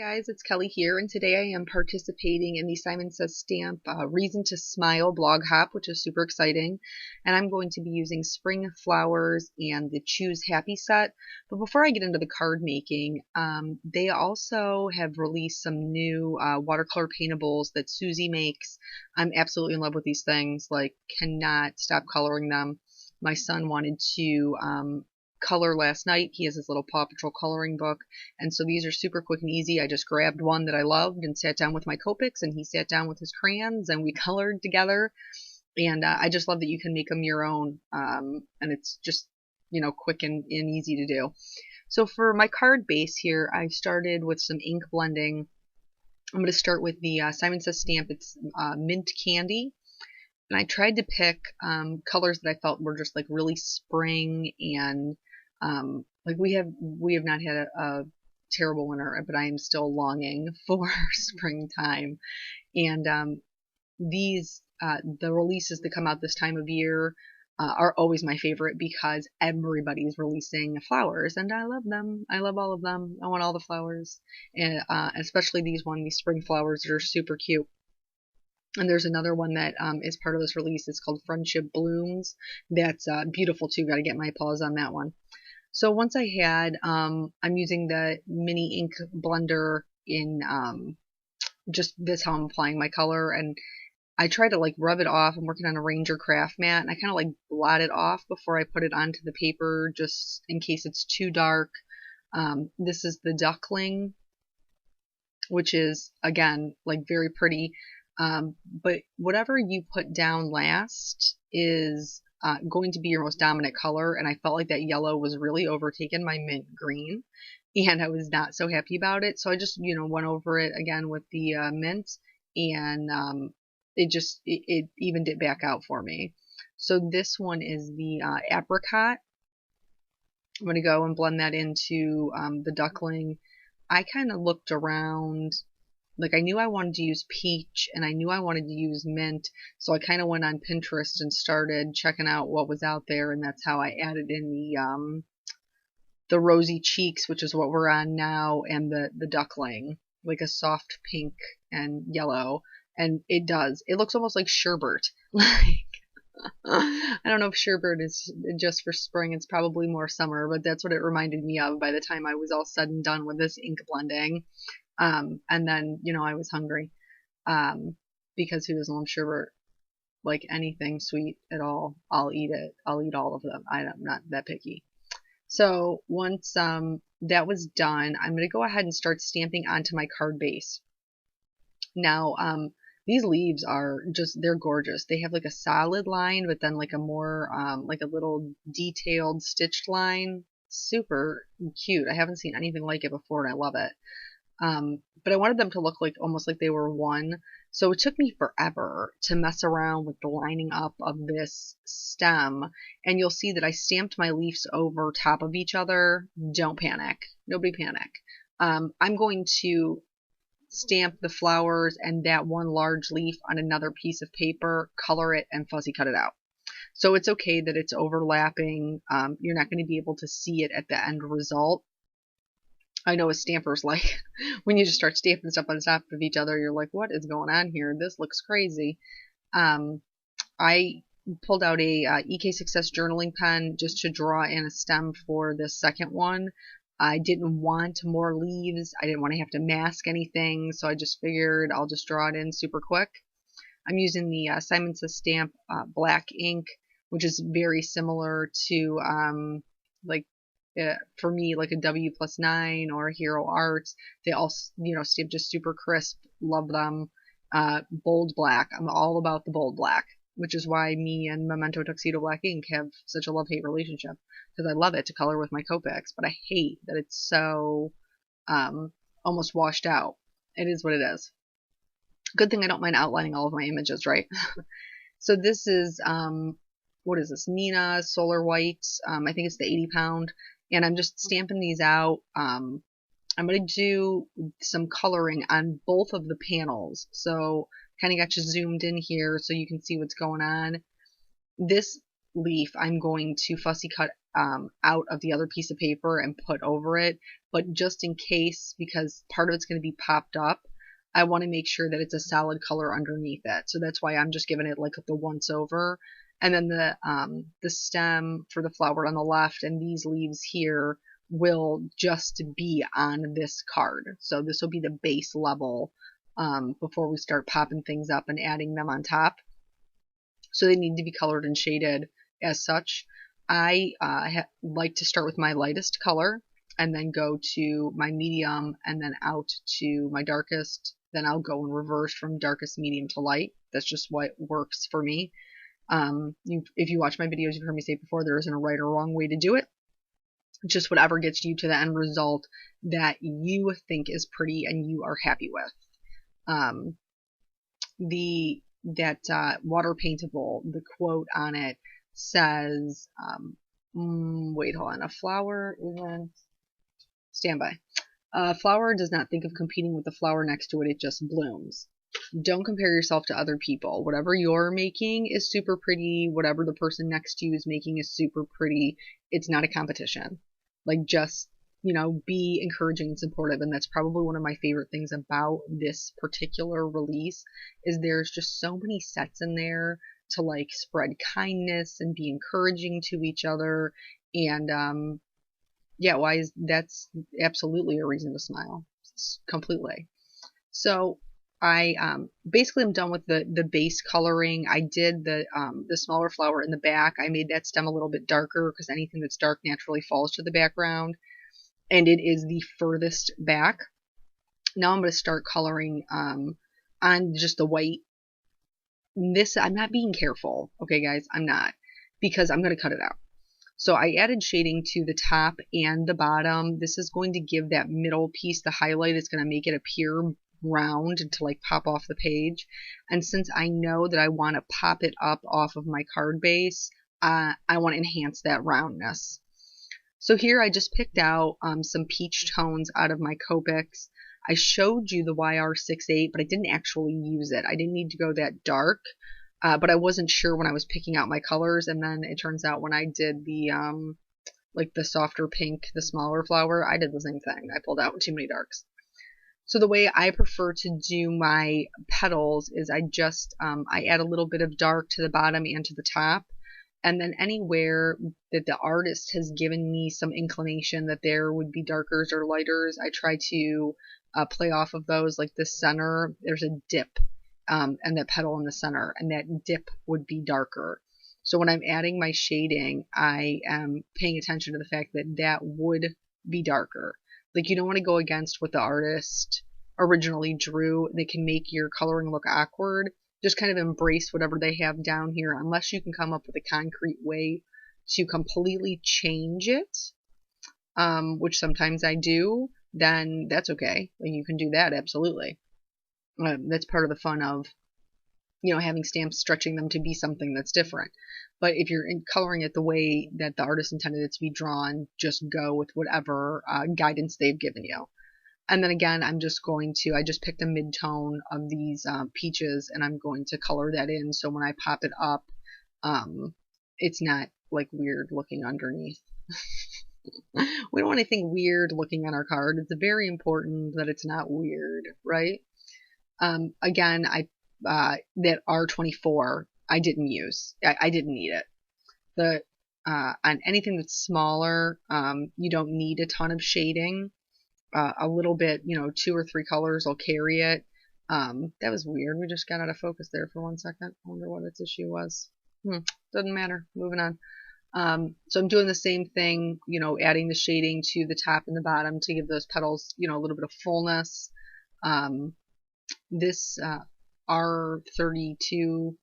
Guys, it's Kelly here, and today I am participating in the Simon Says Stamp Reason to Smile blog hop, which is super exciting. And I'm going to be using spring flowers and the Choose Happy set. But before I get into the card making, they also have released some new watercolor paintables that Susie makes. I'm absolutely in love with these things, like cannot stop coloring them. My son wanted to color last night. He has his little Paw Patrol coloring book, and so these are super quick and easy. I just grabbed one that I loved and sat down with my Copics, and he sat down with his crayons, and we colored together. And I just love that you can make them your own, and it's just, quick and easy to do. So for my card base here, I started with some ink blending. I'm going to start with the Simon Says Stamp. It's Mint Candy. And I tried to pick colors that I felt were just like really spring, and like we have not had a terrible winter, but I am still longing for springtime. And the releases that come out this time of year are always my favorite because everybody's releasing flowers, and I love them. I love all of them. I want all the flowers, and especially these spring flowers that are super cute. And there's another one that is part of this release. It's called Friendship Blooms. That's beautiful too. Got to get my paws on that one. So once I had, I'm using the mini ink blender in just this how I'm applying my color, and I try to like rub it off. I'm working on a Ranger craft mat, and I kind of like blot it off before I put it onto the paper, just in case it's too dark. This is the Duckling, which is again like very pretty. But whatever you put down last is going to be your most dominant color, and I felt like that yellow was really overtaken by mint green, and I was not so happy about it. So I just, went over it again with the mint, and it evened it back out for me. So this one is the Apricot. I'm going to go and blend that into the Duckling. I kind of looked around. Like I knew I wanted to use peach, and I knew I wanted to use mint, so I kind of went on Pinterest and started checking out what was out there, and that's how I added in the rosy cheeks, which is what we're on now, and the Duckling, like a soft pink and yellow, and it looks almost like sherbet. Like I don't know if sherbet is just for spring. It's probably more summer, but that's what it reminded me of by the time I was all said and done with this ink blending. And then, I was hungry, because who doesn't love sherbet? Like anything sweet at all, I'll eat it. I'll eat all of them. I'm not that picky. So once, that was done, I'm going to go ahead and start stamping onto my card base. Now, these leaves are they're gorgeous. They have like a solid line, but then like a more, like a little detailed stitched line. Super cute. I haven't seen anything like it before, and I love it. But I wanted them to look like almost like they were one. So it took me forever to mess around with the lining up of this stem. And you'll see that I stamped my leaves over top of each other. Don't panic. Nobody panic. I'm going to stamp the flowers and that one large leaf on another piece of paper, color it, and fussy cut it out. So it's okay that it's overlapping. You're not going to be able to see it at the end result. I know as stampers, like when you just start stamping stuff on top of each other, you're like, what is going on here? This looks crazy. I pulled out a EK Success journaling pen just to draw in a stem for this second one. I didn't want more leaves. I didn't want to have to mask anything, so I just figured I'll just draw it in super quick. I'm using the Simon Says Stamp black ink, which is very similar to for me, like a W+9 or Hero Arts. They all, stamp just super crisp. Love them. Bold black. I'm all about the bold black, which is why me and Memento Tuxedo Black ink have such a love-hate relationship, because I love it to color with my Copics, but I hate that it's so almost washed out. It is what it is. Good thing I don't mind outlining all of my images, right? So this is, what is this? Nina Solar White. I think it's the 80 pound. And I'm just stamping these out. I'm going to do some coloring on both of the panels. So kind of got you zoomed in here so you can see what's going on. This leaf I'm going to fussy cut out of the other piece of paper and put over it. But just in case, because part of it's going to be popped up, I want to make sure that it's a solid color underneath it. So that's why I'm just giving it like the once over. And then the stem for the flower on the left and these leaves here will just be on this card. So this will be the base level before we start popping things up and adding them on top. So they need to be colored and shaded as such. I like to start with my lightest color and then go to my medium and then out to my darkest. Then I'll go in reverse from darkest, medium to light. That's just what works for me. If you watch my videos, you've heard me say before, there isn't a right or wrong way to do it. Just whatever gets you to the end result that you think is pretty and you are happy with. Water paintable, the quote on it says, wait, hold on. A flower isn't, stand by. A flower does not think of competing with the flower next to it. It just blooms. Don't compare yourself to other people. Whatever you're making is super pretty. Whatever the person next to you is making is super pretty. It's not a competition. Like, just, be encouraging and supportive. And that's probably one of my favorite things about this particular release is there's just so many sets in there to like spread kindness and be encouraging to each other. And yeah, that's absolutely a reason to smile. Completely. So I basically I'm done with the base coloring. I did the smaller flower in the back. I made that stem a little bit darker because anything that's dark naturally falls to the background, and it is the furthest back. Now I'm going to start coloring on just the white. This, I'm not being careful, okay guys, I'm not, because I'm going to cut it out. So I added shading to the top and the bottom. This is going to give that middle piece the highlight. It's going to make it appear round and to like pop off the page. And since I know that I want to pop it up off of my card base, I want to enhance that roundness. So here I just picked out some peach tones out of my Copics. I showed you the YR68, but I didn't actually use it. I didn't need to go that dark, but I wasn't sure when I was picking out my colors. And then it turns out when I did the like the softer pink, the smaller flower, I did the same thing. I pulled out too many darks. So the way I prefer to do my petals is I just I add a little bit of dark to the bottom and to the top. And then anywhere that the artist has given me some inclination that there would be darkers or lighters, I try to play off of those. Like the center, there's a dip and that petal in the center, and that dip would be darker. So when I'm adding my shading, I am paying attention to the fact that that would be darker. Like, you don't want to go against what the artist originally drew. They can make your coloring look awkward. Just kind of embrace whatever they have down here, unless you can come up with a concrete way to completely change it, which sometimes I do, then that's okay. Like, you can do that, absolutely. That's part of the fun of, having stamps, stretching them to be something that's different. But if you're coloring it the way that the artist intended it to be drawn, just go with whatever guidance they've given you. And then again, I just picked a mid-tone of these peaches, and I'm going to color that in. So when I pop it up, it's not like weird looking underneath. We don't want anything weird looking on our card. It's very important that it's not weird, right? Again, that R24, I didn't use. I didn't need it. On anything that's smaller, you don't need a ton of shading. A little bit, 2 or 3 colors will carry it. That was weird. We just got out of focus there for 1 second. I wonder what its issue was. Doesn't matter. Moving on. So I'm doing the same thing, adding the shading to the top and the bottom to give those petals, a little bit of fullness. This R22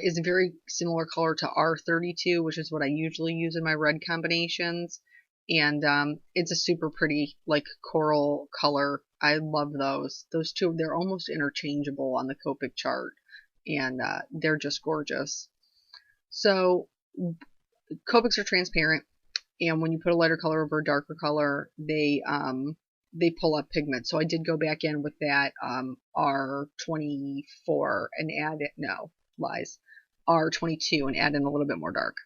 is a very similar color to R32, which is what I usually use in my red combinations. And it's a super pretty, like, coral color. I love those. Those two, they're almost interchangeable on the Copic chart, and they're just gorgeous. So Copics are transparent, and when you put a lighter color over a darker color, they pull up pigment. So I did go back in with that R24 and add it. No, lies. R22 and add in a little bit more dark.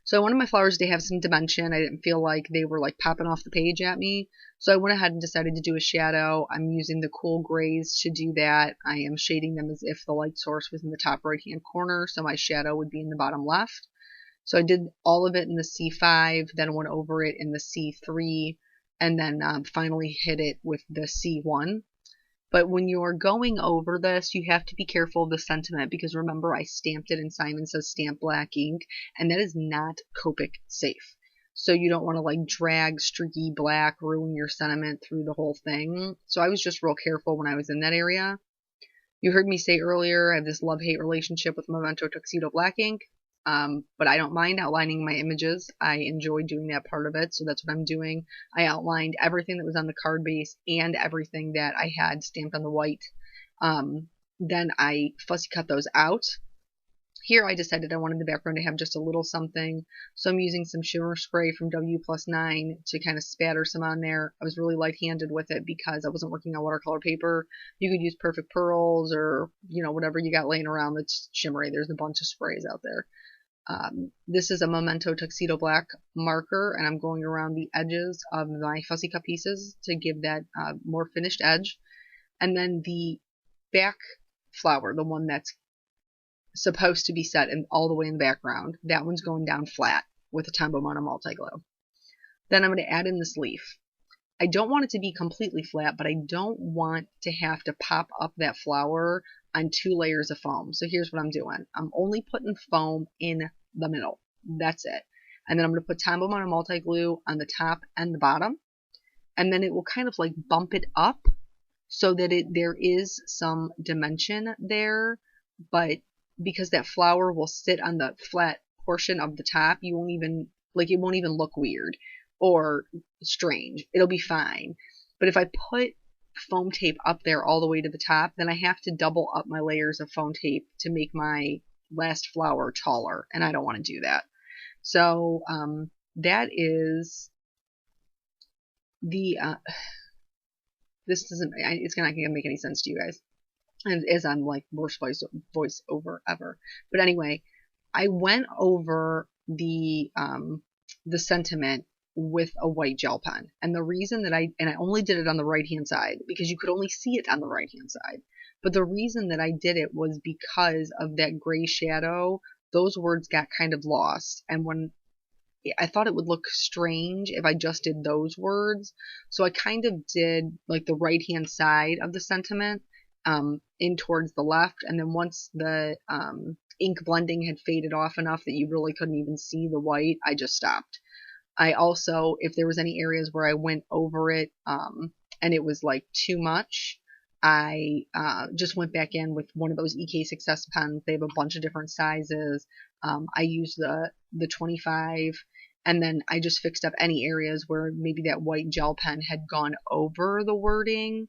So I wanted my flowers to have some dimension. I didn't feel like they were like popping off the page at me. So I went ahead and decided to do a shadow. I'm using the cool grays to do that. I am shading them as if the light source was in the top right hand corner, so my shadow would be in the bottom left. So I did all of it in the C5, then went over it in the C3, and then finally hit it with the C1. But when you're going over this, you have to be careful of the sentiment, because remember, I stamped it and Simon says stamp black ink, and that is not Copic safe. So you don't want to like drag streaky black, ruin your sentiment through the whole thing. So I was just real careful when I was in that area. You heard me say earlier, I have this love-hate relationship with Memento Tuxedo black ink. But I don't mind outlining my images. I enjoy doing that part of it, so that's what I'm doing. I outlined everything that was on the card base and everything that I had stamped on the white. Then I fussy cut those out. Here I decided I wanted the background to have just a little something, so I'm using some shimmer spray from W+9 to kind of spatter some on there. I was really light-handed with it because I wasn't working on watercolor paper. You could use Perfect Pearls or, whatever you got laying around that's shimmery. There's a bunch of sprays out there. This is a Memento Tuxedo Black marker, and I'm going around the edges of my fussy cut pieces to give that more finished edge. And then the back flower, the one that's supposed to be set in all the way in the background, that one's going down flat with a Tombow Mono multi-glow. Then I'm going to add in this leaf. I don't want it to be completely flat, but I don't want to have to pop up that flower on 2 layers of foam. So here's what I'm doing. I'm only putting foam in the middle. That's it. And then I'm going to put Tombow Mono multi-glue on the top and the bottom. And then it will kind of like bump it up so that there is some dimension there. But because that flower will sit on the flat portion of the top, it won't even look weird or strange. It'll be fine. But if I put foam tape up there all the way to the top, then I have to double up my layers of foam tape to make my last flower taller, and I don't want to do that. So that is the it's not gonna make any sense to you guys, as I'm like worst voice over ever. But anyway, I went over the sentiment with a white gel pen, and the reason that I only did it on the right hand side because you could only see it on the right hand side, but the reason that I did it was because of that gray shadow. Those words got kind of lost, and when I thought it would look strange if I just did those words, so I kind of did like the right hand side of the sentiment in towards the left, and then once the ink blending had faded off enough that you really couldn't even see the white, I just stopped. I also, if there was any areas where I went over it and it was like too much, I just went back in with one of those EK Success pens. They have a bunch of different sizes. I used the 25, and then I just fixed up any areas where maybe that white gel pen had gone over the wording.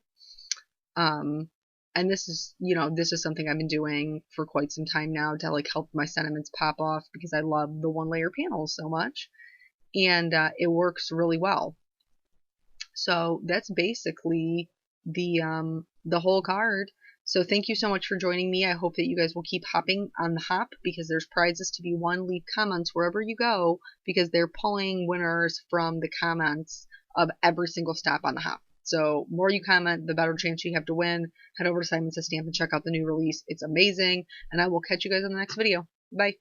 And this is something I've been doing for quite some time now to like help my sentiments pop off, because I love the 1-layer panels so much. And it works really well. So that's basically the whole card. So thank you so much for joining me. I hope that you guys will keep hopping on the hop, because there's prizes to be won. Leave comments wherever you go, because they're pulling winners from the comments of every single stop on the hop. So more you comment, the better chance you have to win. Head over to Simon Says Stamp and check out the new release. It's amazing. And I will catch you guys in the next video. Bye.